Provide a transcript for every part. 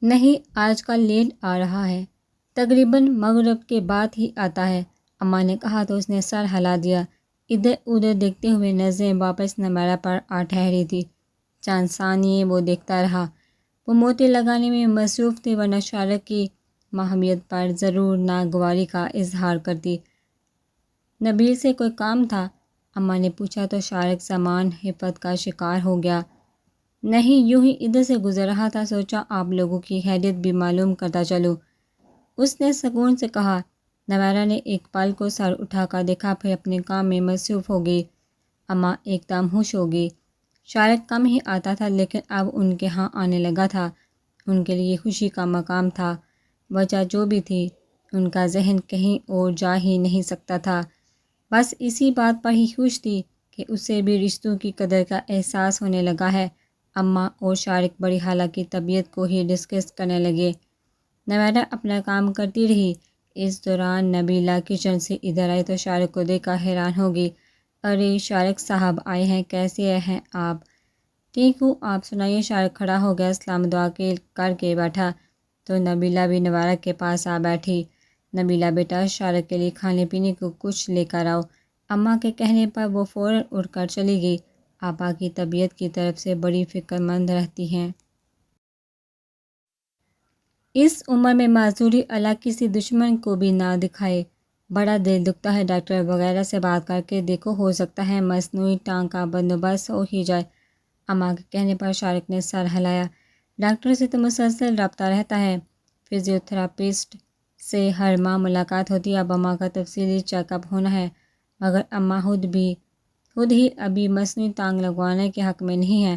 نہیں، آج کل لیٹ آ رہا ہے، تقریباً مغرب کے بعد ہی آتا ہے، اماں نے کہا تو اس نے سر ہلا دیا۔ ادھر ادھر دیکھتے ہوئے نظریں واپس نمیرہ پر آ ٹھہری تھی۔ چند ثانیے وہ دیکھتا رہا۔ وہ موتی لگانے میں مصروف تھی، ورنہ شارق کی ماہمیت پر ضرور ناگواری کا اظہار کرتی۔ نبیل سے کوئی کام تھا؟ اماں نے پوچھا تو شارق سامان حفظ کا شکار ہو گیا۔ نہیں، یوں ہی ادھر سے گزر رہا تھا، سوچا آپ لوگوں کی خیریت بھی معلوم کرتا چلوں، اس نے سکون سے کہا۔ نویرہ نے ایک پل کو سر اٹھا کر دیکھا، پھر اپنے کام میں مصروف ہو گئی۔ اماں ایک دم ہوش ہو گئی۔ شارق کم ہی آتا تھا، لیکن اب ان کے ہاں آنے لگا تھا۔ ان کے لیے خوشی کا مقام تھا۔ وجہ جو بھی تھی، ان کا ذہن کہیں اور جا ہی نہیں سکتا تھا۔ بس اسی بات پر ہی خوش تھی کہ اسے بھی رشتوں کی قدر کا احساس ہونے لگا ہے۔ اماں اور شارق بڑی خالہ کی طبیعت کو ہی ڈسکس کرنے لگے۔ نویرہ اپنا کام کرتی رہی۔ اس دوران نبیلہ کچن سے ادھر آئی تو شارق کو دیکھ کر حیران ہو گئی۔ ارے شارق صاحب آئے ہیں، کیسے ہیں آپ؟ ٹھیک ہوں، آپ سنائیے؟ شارق کھڑا ہو گیا، سلام دعا کر کے بیٹھا تو نبیلہ بھی نویرہ کے پاس آ بیٹھی۔ نبیلہ بیٹا، شارق کے لیے کھانے پینے کو کچھ لے کر آؤ۔ اماں کے کہنے پر وہ فوراً اٹھ کر چلی گئی۔ آپا کی طبیعت کی طرف سے بڑی فکر مند رہتی ہیں۔ اس عمر میں معذوری اللہ کسی دشمن کو بھی نہ دکھائے۔ بڑا دل دکھتا ہے، ڈاکٹر وغیرہ سے بات کر کے دیکھو، ہو سکتا ہے مصنوعی ٹانگ کا بندوبست ہو ہی جائے۔ اماں کے کہنے پر شارق نے سر ہلایا۔ ڈاکٹر سے تو مسلسل رابطہ رہتا ہے، فزیو تھراپسٹ سے ہر ماہ ملاقات ہوتی ہے۔ اب اماں کا تفصیلی چیک اپ ہونا ہے، مگر اماں خود ہی ابھی مصنوعی ٹانگ لگوانے کے حق میں نہیں ہیں۔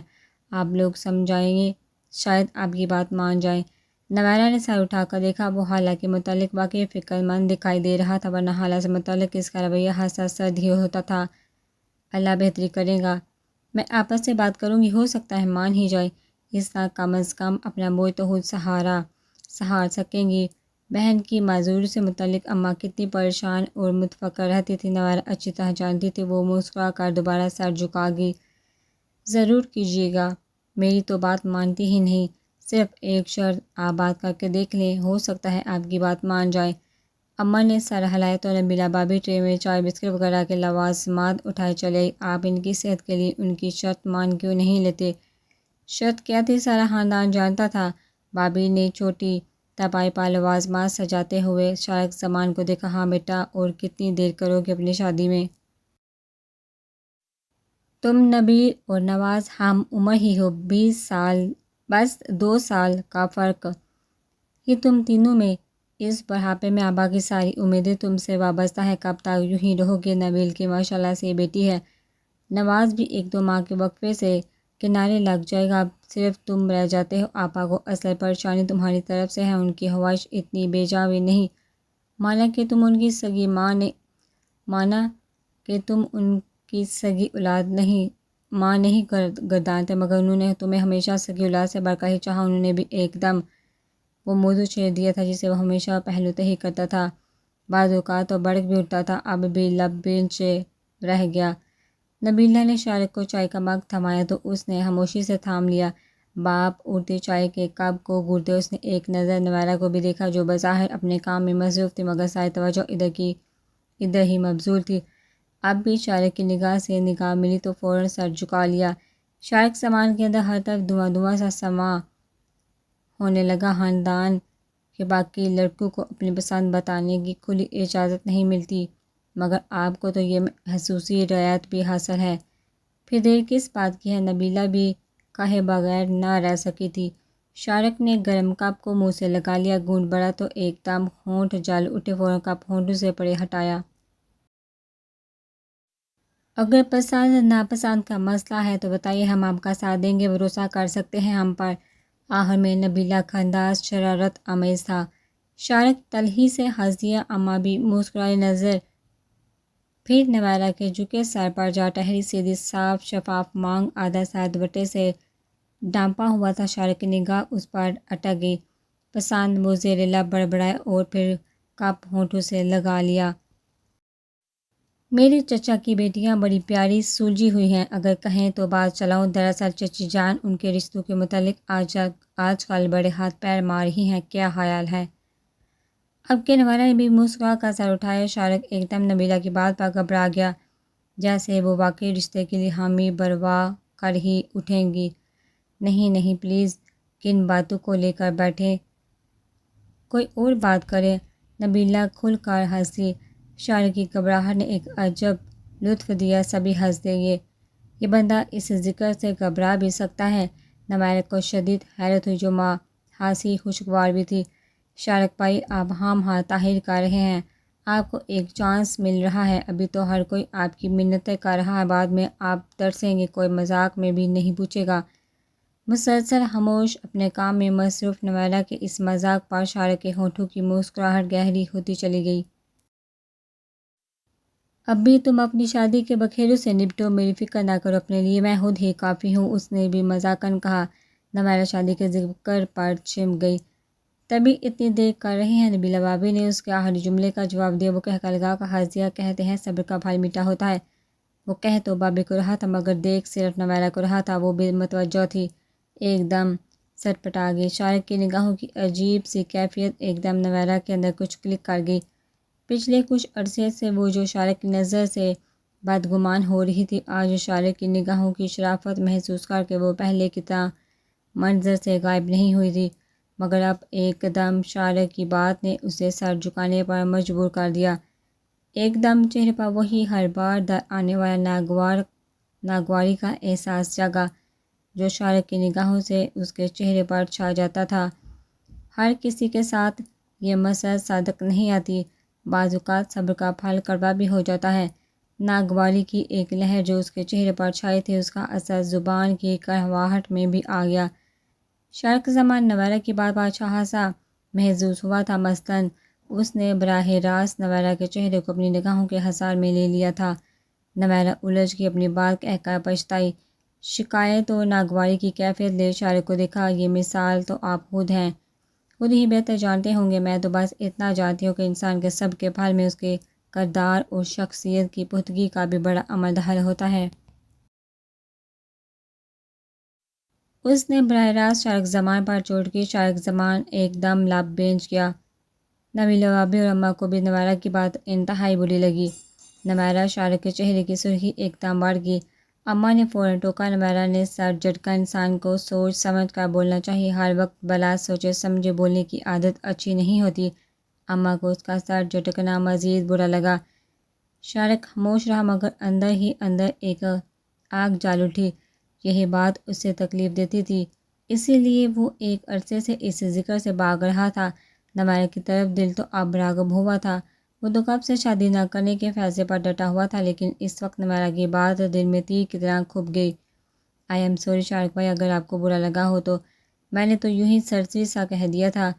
آپ لوگ سمجھائیں گے، شاید آپ کی بات مان جائیں۔ نویرہ نے سر اٹھا کر دیکھا۔ وہ خالہ کے متعلق واقعی فکر مند دکھائی دے رہا تھا، ورنہ خالہ سے متعلق اس کا رویہ حساس سرد ہی ہوتا تھا۔ اللہ بہتری کرے گا، میں آپس سے بات کروں گی، ہو سکتا ہے مان ہی جائے۔ اس طرح کم از کم اپنا بوجھ تو خود سہار سکیں گی۔ بہن کی معذوری سے متعلق اماں کتنی پریشان اور متفکر رہتی تھی، نویرہ اچھی طرح جانتی تھی۔ وہ مسکرا کر دوبارہ سر جھکا گئی۔ ضرور کیجیے گا، میری تو بات مانتی ہی نہیں، صرف ایک شرط، آپ بات کر کے دیکھ لیں، ہو سکتا ہے آپ کی بات مان جائے۔ اماں نے سر ہلایا تو نبیلہ بابی ٹرے میں چائے بسکٹ وغیرہ کے لوازمات اٹھائے چلے آئی۔ آپ ان کی صحت کے لیے ان کی شرط مان کیوں نہیں لیتے؟ شرط کیا تھی؟ سارا خاندان جانتا تھا۔ بابی نے چھوٹی تپائی پر لوازمات سجاتے ہوئے شارق زمان کو دیکھا۔ ہاں بیٹا، اور کتنی دیر کرو گے اپنی شادی میں؟ تم نبیل اور نواز ہم عمر ہی ہو، 20 سال، بس 2 سال کا فرق ہی تم تینوں میں۔ اس بڑھاپے میں آبا کی ساری امیدیں تم سے وابستہ ہیں، کب تک یوں ہی رہو گے؟ نبیل کی ماشاءاللہ سے بیٹی ہے، نواز بھی 1-2 ماہ کے وقفے سے کنارے لگ جائے گا، اب صرف تم رہ جاتے ہو۔ آپا کو اصل پریشانی تمہاری طرف سے ہے، ان کی خواہش اتنی بے جا بھی نہیں، مانا کہ تم ان کی سگی اولاد نہیں، ماں نہیں گردانتے، مگر انہوں نے تمہیں ہمیشہ سگی اولاد سے بڑھ کر ہی چاہا۔ انہوں نے بھی ایک دم وہ موضوع چھیڑ دیا تھا جسے وہ ہمیشہ پہلو تہی کرتا تھا، بعض اوقات تو بڑک بھی اٹھتا تھا، اب بھی لب بینچے رہ گیا۔ نبیلہ نے شارق کو چائے کا مگ تھمایا تو اس نے خاموشی سے تھام لیا۔ باپ اڑتے چائے کے کپ کو گھورتے اس نے ایک نظر نویرہ کو بھی دیکھا، جو بظاہر اپنے کام میں مصروف تھی، مگر ساری توجہ ادھر ہی مبذول تھی۔ اب بھی شارق کی نگاہ سے نگاہ ملی تو فوراً سر جھکا لیا۔ شارق سامان کے اندر ہر طرف دھواں سا سما ہونے لگا۔ خاندان کے باقی لڑکوں کو اپنی پسند بتانے کی کھلی اجازت نہیں ملتی، مگر آپ کو تو یہ خصوصی رعایت بھی حاصل ہے۔ پھر دیر کس بات کی ہے؟ نبیلہ بھی کہے بغیر نہ رہ سکی تھی۔ شارق نے گرم کپ کو منہ سے لگا لیا، گھونٹ بھرا تو ایک دم ہونٹ جل اٹھے، فوراً کپ ہونٹوں سے پرے ہٹایا۔ اگر پسند ناپسند کا مسئلہ ہے تو بتائیے، ہم آپ کا ساتھ دیں گے، بھروسہ کر سکتے ہیں ہم پر۔ آخر میں نبیلہ کا انداز شرارت آمیز تھا۔ شارق تلخی سے ہنس دیا، اماں بھی مسکرائی، نظر پھر نویرہ کے جھکے سر پر جا ٹھہری۔ سیدھی صاف شفاف مانگ آدھا سر دوپٹے سے ڈھانپا ہوا تھا۔ شارق کی نگاہ اس پر اٹک گئی۔ پسند؟ وہ زیر لب بڑبڑائے اور پھر کپ ہونٹوں سے لگا لیا۔ میری چچا کی بیٹیاں بڑی پیاری سلجھی ہوئی ہیں، اگر کہیں تو بات چلاؤں۔ دراصل چچی جان ان کے رشتوں کے متعلق آج کل بڑے ہاتھ پیر مار رہی ہیں، کیا خیال ہے؟ اب کے نوارا نے بھی مسکرا کر سر اٹھایا۔ شارق ایک دم نبیلہ کی بات پر گھبرا گیا، جیسے وہ واقعی رشتے کے لیے حامی بروا کر ہی اٹھیں گی۔ نہیں نہیں پلیز، کن باتوں کو لے کر بیٹھے، کوئی اور بات کرے۔ نبیلہ کھل کر ہنسی۔ شارق کی گھبراہٹ نے ایک عجب لطف دیا، سبھی ہنس دے۔ یہ بندہ اس ذکر سے گھبرا بھی سکتا ہے؟ نمائرہ کو شدید حیرت ہوئی، جو خاصی خوشگوار بھی تھی۔ شارق بھائی، آپ ہم ہاں طاہر کر رہے ہیں، آپ کو ایک چانس مل رہا ہے، ابھی تو ہر کوئی آپ کی منتیں کر رہا ہے، بعد میں آپ ترسیں گے، کوئی مذاق میں بھی نہیں پوچھے گا۔ مسلسل خاموش، اپنے کام میں مصروف نمائرہ کے اس مذاق پر شارق کے ہونٹوں کی مسکراہٹ گہری ہوتی چلی گئی۔ اب بھی تم اپنی شادی کے بکھیروں سے نپٹو، میری فکر نہ کرو، اپنے لیے میں خود ہی کافی ہوں، اس نے بھی مذاقاً کہا۔ نمائرہ شادی کے ذکر پر چمک گئی۔ تبھی اتنی دیر کر رہے ہیں؟ نبیلہ بھابھی نے اس کے آخری جملے کا جواب دیا۔ وہ کہہ لگا کر ہنس دیا۔ کہتے ہیں صبر کا پھل میٹھا ہوتا ہے، وہ کہہ تو بھابھی کو رہا تھا، مگر دیکھ صرف نمائرہ کو رہا تھا، وہ بھی متوجہ تھی۔ ایک دم سٹپٹا گئی۔ شارق کی نگاہوں کی عجیب سی کیفیت ایک دم نمائرہ کے اندر کچھ کلک کر گئی۔ پچھلے کچھ عرصے سے وہ جو شارق کی نظر سے بدگمان ہو رہی تھی، آج شارق کی نگاہوں کی شرافت محسوس کر کے وہ پہلے کی طرح منظر سے غائب نہیں ہوئی تھی، مگر اب ایک دم شارق کی بات نے اسے سر جھکانے پر مجبور کر دیا۔ ایک دم چہرے پر وہی ہر بار در آنے والا ناگواری کا احساس جاگا، جو شارق کی نگاہوں سے اس کے چہرے پر چھا جاتا تھا۔ ہر کسی کے ساتھ یہ مسئلہ صادق نہیں آتی، بعض اوقات صبر کا پھل کڑوا بھی ہو جاتا ہے۔ ناگواری کی ایک لہر جو اس کے چہرے پر چھائی تھی، اس کا اثر زبان کی کڑواہٹ میں بھی آ گیا۔ شارق زمان نمائرہ کی بات پر اچھا سا محسوس ہوا تھا، مثلاً اس نے براہ راست نمائرہ کے چہرے کو اپنی نگاہوں کے حصار میں لے لیا تھا۔ نمائرہ الجھ کے اپنی بات کہہ کر پچھتائی۔ شکایت و ناگواری کی کیفیت لے شارق کو دیکھا۔ یہ مثال تو آپ خود ہیں، خود ہی بہتر جانتے ہوں گے، میں تو بس اتنا جانتی ہوں کہ انسان کے سب کے پھل میں اس کے کردار اور شخصیت کی پختگی کا بھی بڑا عمل دخل ہوتا ہے۔ اس نے براہ راست شارق زمان پر چوٹ کی۔ شارق زمان ایک دم لب بھیج گیا۔ نبیلہ بھابھی اور اماں کو بھی نمائرہ کی بات انتہائی بری لگی۔ نمائرہ، شارق کے چہرے کی سرخی ایک دم بڑھ گئی۔ اماں نے فوراً ٹوکا۔ نمائرہ نے سر جھٹکا۔ انسان کو سوچ سمجھ کر بولنا چاہیے، ہر وقت بلا سوچے سمجھے بولنے کی عادت اچھی نہیں ہوتی۔ اماں کو اس کا سر جھٹکنا مزید برا لگا۔ شارق خاموش رہا، مگر اندر ہی اندر ایک آگ جل اٹھی۔ یہی بات اسے تکلیف دیتی تھی، اسی لیے وہ ایک عرصے سے اس ذکر سے بھاگ رہا تھا۔ نمائرہ کی طرف دل تو اب راغب ہوا تھا، وہ تو کب سے شادی نہ کرنے کے فیصلے پر ڈٹا ہوا تھا، لیکن اس وقت نمائرہ کی بات دل میں تیر کی طرح کھپ گئی۔ آئی ایم سوری شارق بھائی، اگر آپ کو برا لگا ہو تو میں نے تو یوں ہی سرسری سا کہہ دیا تھا۔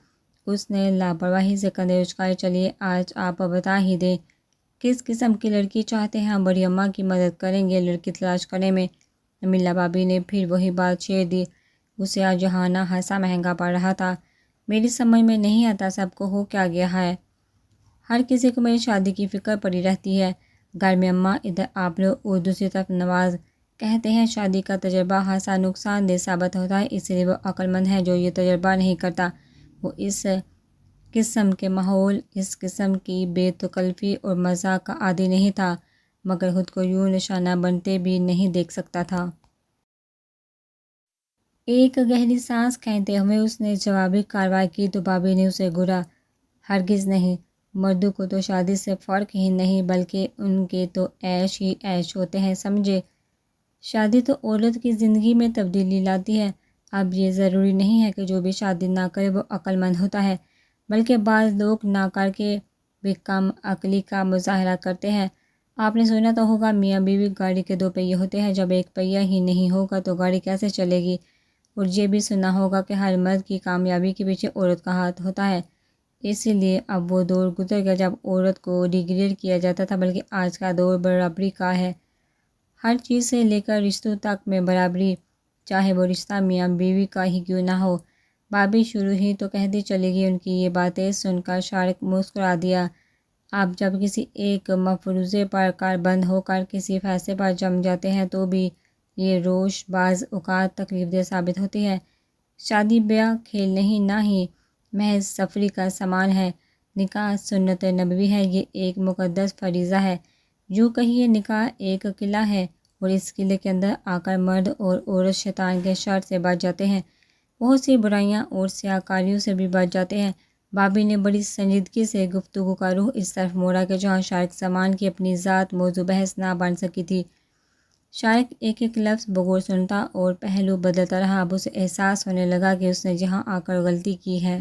اس نے لاپرواہی سے کندھے اچکائے۔ چلیے آج آپ بتا ہی دیں، کس قسم کی لڑکی چاہتے ہیں، ہم بڑی اماں کی مدد کریں گے لڑکی تلاش کرنے میں۔ نبیلہ بھابھی نے پھر وہی بات چھیڑ دی۔ اسے آج جہانہ ہنسا مہنگا پڑ رہا تھا۔ میری سمجھ میں نہیں آتا سب کو ہو کیا گیا ہے، ہر کسی کو میری شادی کی فکر پڑی رہتی ہے، گھر میں اماں، ادھر آپ لوگ اور دوسری طرف نواز۔ کہتے ہیں شادی کا تجربہ خاصا نقصان دہ ثابت ہوتا ہے، اس لیے وہ عقل مند ہے جو یہ تجربہ نہیں کرتا۔ وہ اس قسم کے ماحول، اس قسم کی بے تکلفی اور مذاق کا عادی نہیں تھا، مگر خود کو یوں نشانہ بنتے بھی نہیں دیکھ سکتا تھا۔ ایک گہری سانس کھینچتے ہوئے اس نے جوابی کارروائی کی تو بھابھی نے اسے گھورا۔ ہرگز نہیں، مردوں کو تو شادی سے فرق ہی نہیں، بلکہ ان کے تو عیش ہی عیش ہوتے ہیں، سمجھے؟ شادی تو عورت کی زندگی میں تبدیلی لاتی ہے۔ اب یہ ضروری نہیں ہے کہ جو بھی شادی نہ کرے وہ عقل مند ہوتا ہے، بلکہ بعض لوگ نہ کر کے بھی کم عقلی کا مظاہرہ کرتے ہیں۔ آپ نے سنا تو ہوگا میاں بیوی گاڑی کے دو پہیے ہوتے ہیں، جب ایک پہیہ ہی نہیں ہوگا تو گاڑی کیسے چلے گی؟ اور یہ بھی سنا ہوگا کہ ہر مرد کی کامیابی کے پیچھے عورت کا ہاتھ ہوتا ہے۔ اسی لیے اب وہ دور گزر گیا جب عورت کو ڈیگریڈ کیا جاتا تھا، بلکہ آج کا دور برابری کا ہے، ہر چیز سے لے کر رشتوں تک میں برابری، چاہے وہ رشتہ میاں بیوی کا ہی کیوں نہ ہو۔ بھابھی شروع ہی تو کہتی چلی گئی۔ ان کی یہ باتیں سن کر شارق مسکرا دیا۔ آپ جب کسی ایک مفروضے پر کاربند ہو کر کسی فیصلے پر جم جاتے ہیں تو بھی یہ روش بعض اوقات تکلیف دہ ثابت ہوتی ہے۔ شادی بیاہ کھیل نہیں، نہ ہی محض سفری کا سامان ہے۔ نکاح سنت نبوی ہے، یہ ایک مقدس فریضہ ہے۔ یوں کہیے نکاح ایک قلعہ ہے اور اس قلعے کے اندر آ کر مرد اور عورت شیطان کے شر سے بچ جاتے ہیں، بہت سی برائیاں اور سیاہ کاریوں سے بھی بچ جاتے ہیں۔ بابی نے بڑی سنجیدگی سے گفتگو کا رخ اس طرف موڑا کہ جہاں شارق سامان کی اپنی ذات موضوع بحث نہ بن سکی تھی۔ شارق ایک ایک لفظ بغور سنتا اور پہلو بدلتا رہا۔ اب اسے احساس ہونے لگا کہ اس نے جہاں آ کر غلطی کی ہے۔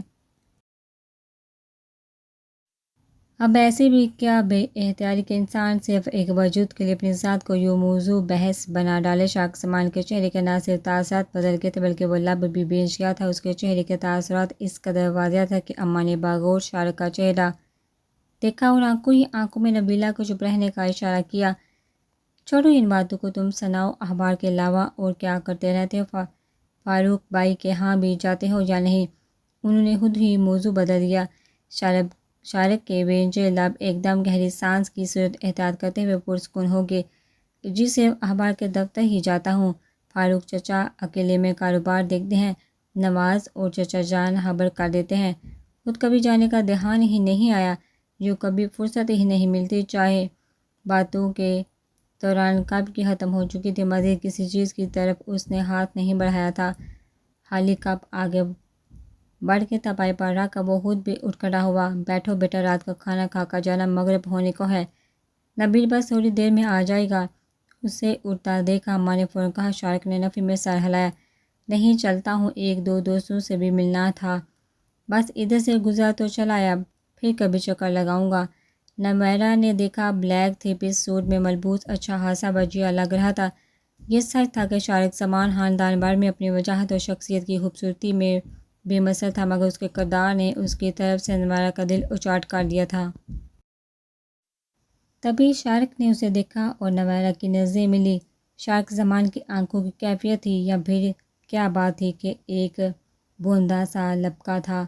اب ایسے بھی کیا بے اختیاری کے انسان صرف ایک وجود کے لیے اپنی ذات کو یوں موضوع بحث بنا ڈالے۔ شارق سامان کے چہرے کے نہ صرف تاثرات بدل گئے تھے بلکہ وہ لب بھی بے انشا تھا۔ اس کے چہرے کے تاثرات اس قدر واضح تھا کہ اماں نے باغور شارق کا چہرہ دیکھا اور آنکھوں ہی آنکھوں میں نبیلہ کو چپ رہنے کا اشارہ کیا۔ چھوڑو ان باتوں کو، تم ثناء احبار کے علاوہ اور کیا کرتے رہتے ہو؟ فاروق بھائی کے ہاں بھی جاتے ہو یا نہیں؟ انہوں نے خود ہی موضوع بدل دیا۔ شارق کے بینچے لب ایک دم گہری سانس کی صورت اختیار کرتے ہوئے پرسکون ہو گئے۔ جی صرف احبار کے دفتر ہی جاتا ہوں۔ فاروق چچا اکیلے میں کاروبار دیکھتے ہیں، نواز اور چچا جان خبر کر دیتے ہیں۔ خود کبھی جانے کا دھیان ہی نہیں آیا، یوں کبھی فرصت ہی نہیں ملتی۔ چاہے باتوں کے دوران کپ کی ختم ہو چکی تھی، مزید کسی چیز کی طرف اس نے ہاتھ نہیں بڑھایا تھا۔ خالی کپ آگے بڑھ کے تپائی پر رکھ کر وہ خود بھی اٹھ کھڑا ہوا۔ بیٹھو بیٹا، رات کا کھانا کھا کر جانا، مغرب ہونے کو ہے۔ نبیل بس تھوڑی دیر میں آ جائے گا۔ اسے اٹھتا دیکھا اماں نے فوراً کہا۔ شارق نے نفی میں سر ہلایا۔ نہیں، چلتا ہوں، ایک دو دوستوں سے بھی ملنا تھا۔ بس ادھر سے گزرا تو چل آیا، پھر کبھی چکر لگاؤں گا۔ نمیرہ نے دیکھا، بلیک تھری پیس سوٹ میں ملبوس اچھا خاصا بجیا لگ رہا تھا۔ یہ سچ تھا کہ شارق سامان خاندان بھر میں اپنی وجاہت اور شخصیت کی خوبصورتی میں بے مثل تھا، مگر اس کے کردار نے اس کی طرف سے نمیرہ کا دل اچاٹ کر دیا تھا۔ تبھی شارق نے اسے دیکھا اور نمیرہ کی نظریں ملی۔ شارق زمان کی آنکھوں کی کیفیت تھی یا پھر کیا بات تھی کہ ایک بوندا سا لبکا تھا۔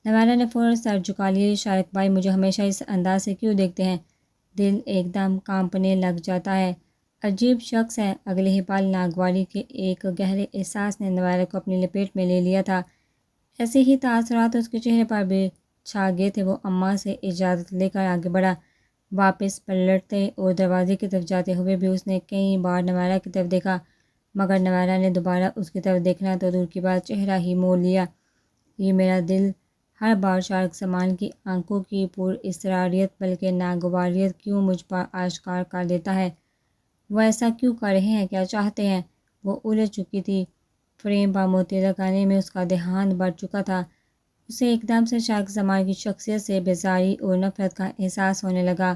نمیرہ نے فوراً سر جھکا لیا۔ شارق بھائی مجھے ہمیشہ اس انداز سے کیوں دیکھتے ہیں؟ دل ایک دم کانپنے لگ جاتا ہے۔ عجیب شخص ہے۔ اگلے ہی پل ناگواری کے ایک گہرے احساس نے نمیرہ کو اپنی لپیٹ میں لے لیا تھا۔ ایسے ہی تاثرات اس کے چہرے پر بھی چھا گئے تھے۔ وہ اماں سے اجازت لے کر آگے بڑھا۔ واپس پلٹتے اور دروازے کی طرف جاتے ہوئے بھی اس نے کئی بار نمیرہ کی طرف دیکھا، مگر نمیرہ نے دوبارہ اس کی طرف دیکھنا تو دور کی بات چہرہ ہی موڑ لیا۔ یہ میرا دل ہر بار شارق سامان کی آنکھوں کی پر اسراریت بلکہ ناگواریت کیوں مجھ پر آشکار کر دیتا ہے؟ وہ ایسا کیوں کر رہے ہیں؟ کیا چاہتے ہیں؟ وہ الجھ چکی تھی۔ فریم پر موتی لگانے میں اس کا دھیان بڑھ چکا تھا۔ اسے ایک دم سے شارق سامان کی شخصیت سے بیزاری اور نفرت کا احساس ہونے لگا۔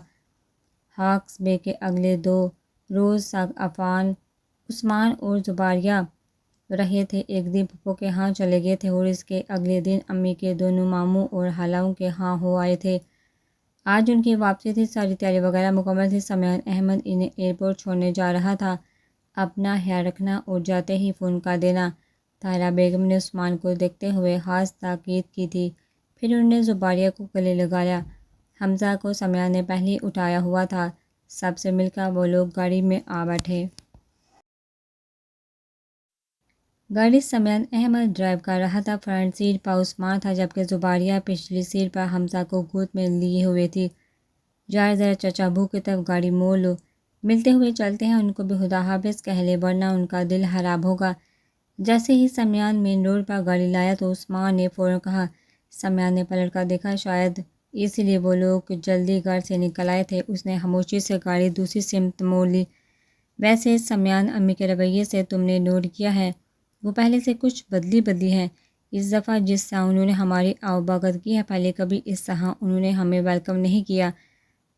ہاکس بے کے اگلے 2 روز تک عثمان اور زباریہ رہے تھے۔ ایک دن پھپھو کے ہاں چلے گئے تھے اور اس کے اگلے دن امی کے دونوں ماموں اور خالاؤں کے ہاں ہو آئے تھے۔ آج ان کی واپسی تھی، ساری تیاری وغیرہ مکمل تھی۔ سمیان احمد انہیں ایئرپورٹ چھوڑنے جا رہا تھا۔ اپنا خیال رکھنا اور جاتے ہی فون کر دینا، طاہرہ بیگم نے عثمان کو دیکھتے ہوئے خاص تاکید کی تھی۔ پھر انہوں نے زباریہ کو گلے لگایا۔ حمزہ کو سمیان نے پہلے ہی اٹھایا ہوا تھا۔ سب سے مل کر وہ لوگ گاڑی میں آ بیٹھے۔ گاڑی سمیان احمد ڈرائیو کر رہا تھا۔ فرنٹ سیٹ پر عثمان تھا جبکہ زباریہ پچھلی سیٹ پر حمزہ کو گود میں لیے ہوئے تھی۔ یار ذرا چچا ابو کی طرف گاڑی موڑ لو، ملتے ہوئے چلتے ہیں، ان کو بھی خدا حافظ کہہ لے ورنہ ان کا دل خراب ہوگا۔ جیسے ہی سمیان مین روڈ پر گاڑی لایا تو عثمان نے فوراً کہا۔ سمیان نے پلٹ کر دیکھا، شاید اسی لیے وہ لوگ جلدی گھر سے نکل آئے تھے۔ اس نے خاموشی سے گاڑی دوسری سمت موڑ لی۔ ویسے سمیان امی کے رویے سے تم نے نوٹ کیا ہے، وہ پہلے سے کچھ بدلی ہیں۔ اس دفعہ جس طرح انہوں نے ہماری آؤبھگت کی ہے، پہلے کبھی اس طرح انہوں نے ہمیں ویلکم نہیں کیا۔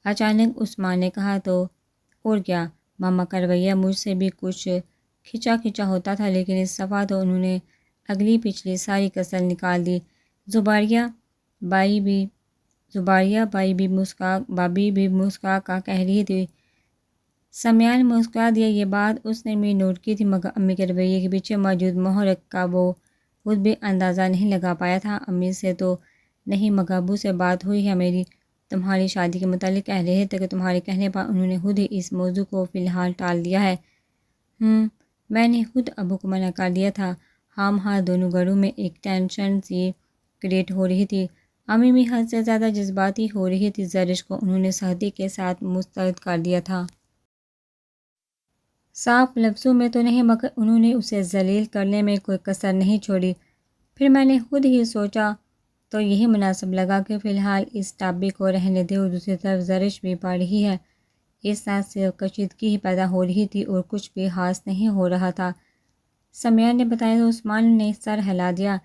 اچانک عثمان نے کہا۔ تو اور کیا، ماما کا رویہ مجھ سے بھی کچھ کھچا ہوتا تھا، لیکن اس دفعہ تو انہوں نے اگلی پچھلی ساری کسر نکال دی۔ زباریہ بھابی بھی مسکرا کر کہہ رہی تھی۔ سمیان مسکرا دیا۔ یہ بات اس نے بھی نوٹ کی تھی، مگر امی کے رویے کے پیچھے موجود محرک کا وہ خود بھی اندازہ نہیں لگا پایا تھا۔ امی سے تو نہیں، مگر ابو سے بات ہوئی ہے میری، تمہاری شادی کے متعلق کہہ رہے تھے کہ تمہارے کہنے پر انہوں نے خود ہی اس موضوع کو فی الحال ٹال دیا ہے۔ میں نے خود ابو کو منع کر دیا تھا۔ ہاں دونوں گھروں میں ایک ٹینشن سی کریٹ ہو رہی تھی۔ امی بھی حد سے زیادہ جذباتی ہو رہی تھی۔ زرش کو انہوں نے سختی کے ساتھ مسترد کر دیا تھا۔ صاف لفظوں میں تو نہیں مگر انہوں نے اسے ذلیل کرنے میں کوئی کسر نہیں چھوڑی۔ پھر میں نے خود ہی سوچا تو یہی مناسب لگا کہ فی الحال اس ٹاپک کو رہنے دے، اور دوسری طرف زرش بھی پڑھ رہی ہے۔ اس ساتھ سے کشیدگی ہی پیدا ہو رہی تھی اور کچھ بھی خاص نہیں ہو رہا تھا۔ سمیہ نے بتایا تو عثمان نے سر ہلا دیا۔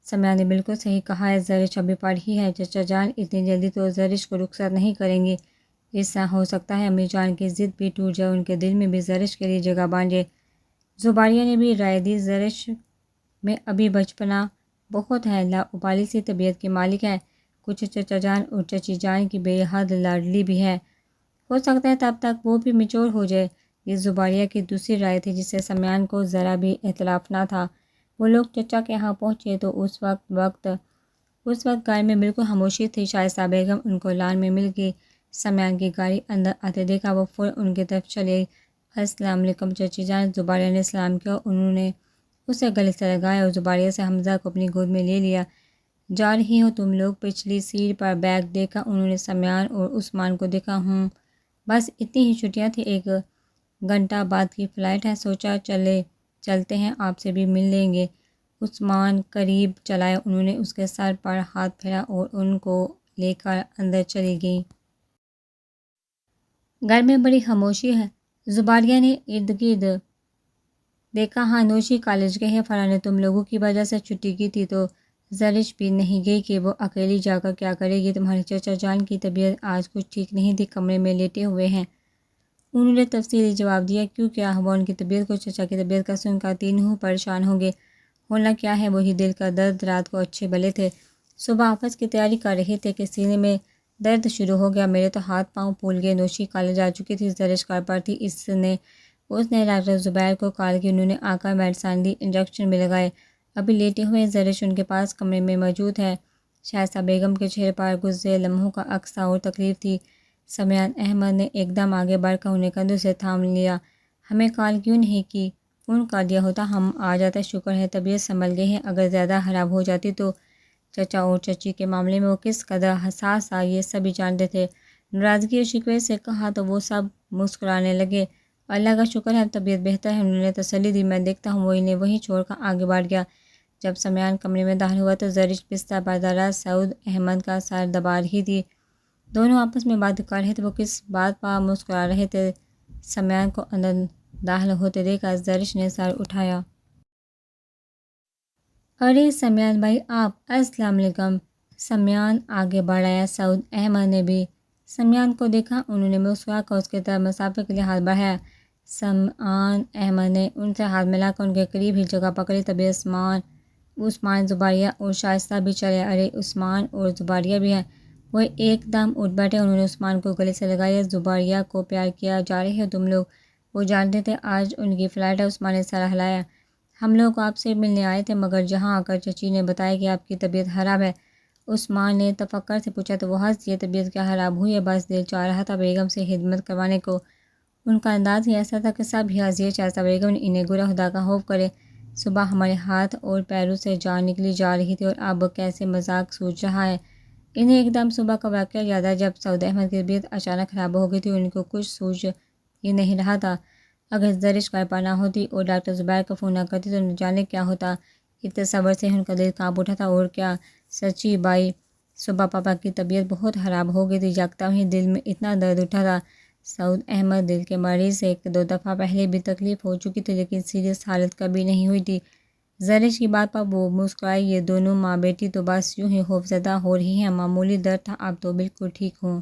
سمیہ نے بالکل صحیح کہا ہے، زرش ابھی پڑھ رہی ہے۔ چچا جان اتنی جلدی تو زرش کو رخصت نہیں کریں گے۔ اس طرح ہو سکتا ہے امی جان کی ضد بھی ٹوٹ جائے، ان کے دل میں بھی زرش کے لیے جگہ بن جائے۔ زباریہ نے بھی رائے دی، زرش میں ابھی بچپنا بہت ہے، لاابالی سی طبیعت کی مالک ہے، کچھ چچا جان اور چچی جان کی بے حد لاڈلی بھی ہے، ہو سکتا ہے تب تک وہ بھی میچور ہو جائے۔ یہ زباریہ کی دوسری رائے تھی جس سے سمیان کو ذرا بھی اختلاف نہ تھا۔ وہ لوگ چچا کے یہاں پہنچے تو اس وقت گھر میں بالکل خاموشی تھی۔ شائستہ بیگم ان کو لان میں مل گئی۔ سمیان کی گاڑی اندر آتے دیکھا وہ فوراً ان کی طرف چلی۔ السلام علیکم چچی جان، زباریہ نے سلام کیا۔ انہوں نے اسے گلے سے لگایا اور زباریہ سے حمزہ کو اپنی گود میں لے لیا۔ جا رہی ہو تم لوگ؟ پچھلی سیٹ پر بیگ دیکھا انہوں نے سمیان اور عثمان کو دیکھا۔ بس اتنی ہی چھٹیاں تھیں، 1 گھنٹہ بعد کی فلائٹ ہے، سوچا چلتے ہیں، آپ سے بھی مل لیں گے۔ عثمان قریب چلایا، انہوں نے اس کے سر پر ہاتھ پھیرا اور ان کو لے کر اندر چلی گئی۔ گھر میں بڑی خاموشی ہے۔ زباریہ نے ارد گرد دیکھا۔ ہاں نوشی کالج گئے ہیں، فرح نے تم لوگوں کی وجہ سے چھٹی کی تھی تو زرش بھی نہیں گئی کہ وہ اکیلی جا کر کیا کرے گی۔ تمہاری چچا جان کی طبیعت آج کچھ ٹھیک نہیں تھی، کمرے میں لیٹے ہوئے ہیں۔ انہوں نے تفصیلی جواب دیا۔ کیوں کیا ہوا ان کی طبیعت کو؟ چچا کی طبیعت کا سن کر تینوں پریشان ہو گئے۔ ہونا کیا ہے، وہی دل کا درد، رات کو اچھے بھلے تھے، صبح آفس کی تیاری کر رہے تھے کہ سینے میں درد شروع ہو گیا، میرے تو ہاتھ پاؤں پھول گئے۔ نوشی کالج آ چکی تھی، زرش گھر پر تھی، اس نے ڈاکٹر زبیر کو کال کی، انہوں نے آ کر میڈیسن دی، انجیکشن بھی لگائے، ابھی لیٹے ہوئے زرش ان کے پاس کمرے میں موجود ہے۔ شائستہ بیگم کے چہرے پر گزرے لمحوں کا عکس اور تکلیف تھی۔ سمیان احمد نے ایک دم آگے بڑھ کر انہیں کندھوں سے تھام لیا۔ ہمیں کال کیوں نہیں کی؟ فون کر دیا ہوتا، ہم آ جاتے۔ شکر ہے طبیعت سنبھل گئی ہے، اگر زیادہ خراب ہو جاتی تو چچا اور چچی کے معاملے میں وہ کس قدر حساس تھا یہ سبھی جانتے تھے۔ ناراضگی اور شکوے سے کہا تو وہ سب مسکرانے لگے۔ اللہ کا شکر ہے اب طبیعت بہتر ہے، انہوں نے تسلی دی۔ میں دیکھتا ہوں وہ انہیں وہیں چھوڑ کر آگے بڑھ گیا۔ جب سمیان کمرے میں داخل ہوا تو زرش بستر پر دراز سعود احمد کا سر دبا رہی تھی۔ دونوں آپس میں بات کر رہے تھے، وہ کس بات پر مسکرا رہے تھے۔ سمیان کو اندر داخل ہوتے دیکھ کر زرش نے سر اٹھایا۔ ارے سمیان بھائی آپ! السلام علیکم۔ سمیان آگے بڑھ آیا۔ سعود احمد نے بھی سمیان کو دیکھا، انہوں نے مسکرا کر اس کی طرف مسافر کے لیے ہاتھ بڑھایا۔ سمیان احمد نے ان سے ہاتھ ملا کر ان کے قریب ہی جگہ پکڑی، تبھی عثمان، زباریہ اور شائستہ بھی چلے۔ ارے عثمان اور زباریہ بھی ہیں۔ وہ ایک دم اٹھ بیٹھے، انہوں نے عثمان کو گلے سے لگایا۔ زباریہ کو پیار کیا جا رہے ہو تم لوگ؟ وہ جانتے تھے آج ان کی فلائٹ ہے۔ عثمان نے سر ہلایا۔ ہم لوگ آپ سے ملنے آئے تھے مگر جہاں آ کر چچی نے بتایا کہ آپ کی طبیعت خراب ہے۔ عثمان نے تفکر سے پوچھا تو وہ ہنس دیے۔ طبیعت کیا خراب ہوئی ہے، بس دل چاہ رہا تھا بیگم سے خدمت کروانے کو۔ ان کا انداز ہی ایسا تھا کہ سب ہی ہنس دیے۔ شائستہ بیگم نے انہیں گرا خدا کا خوف کرے، صبح ہمارے ہاتھ اور پیروں سے جان نکلی جا رہی تھی اور اب کیسے مذاق سوچ رہا ہے۔ انہیں ایک دم صبح کا واقعہ یاد آیا جب سعود احمد کی طبیعت اچانک خراب ہو گئی تھی، ان کو کچھ سوچ ہی نہیں رہا تھا۔ اگر زرش گھر پر نہ ہوتی اور ڈاکٹر زبیر کو فون نہ کرتی تو نہ جانے کیا ہوتا۔ اس تصور سے ان کا دل کانپ اٹھا تھا۔ اور کیا سچی بھائی، صبح پاپا کی طبیعت بہت خراب ہو گئی تھی، جاگتا ہی دل میں اتنا درد اٹھا تھا۔ سعود احمد دل کے مریض سے 1-2 دفعہ پہلے بھی تکلیف ہو چکی تھی لیکن سیریس حالت کبھی نہیں ہوئی تھی۔ زرش کی بات پر وہ مسکرائی۔ یہ دونوں ماں بیٹی تو بس یوں ہی خوفزدہ ہو رہی ہیں، معمولی درد تھا، اب تو بالکل ٹھیک ہوں۔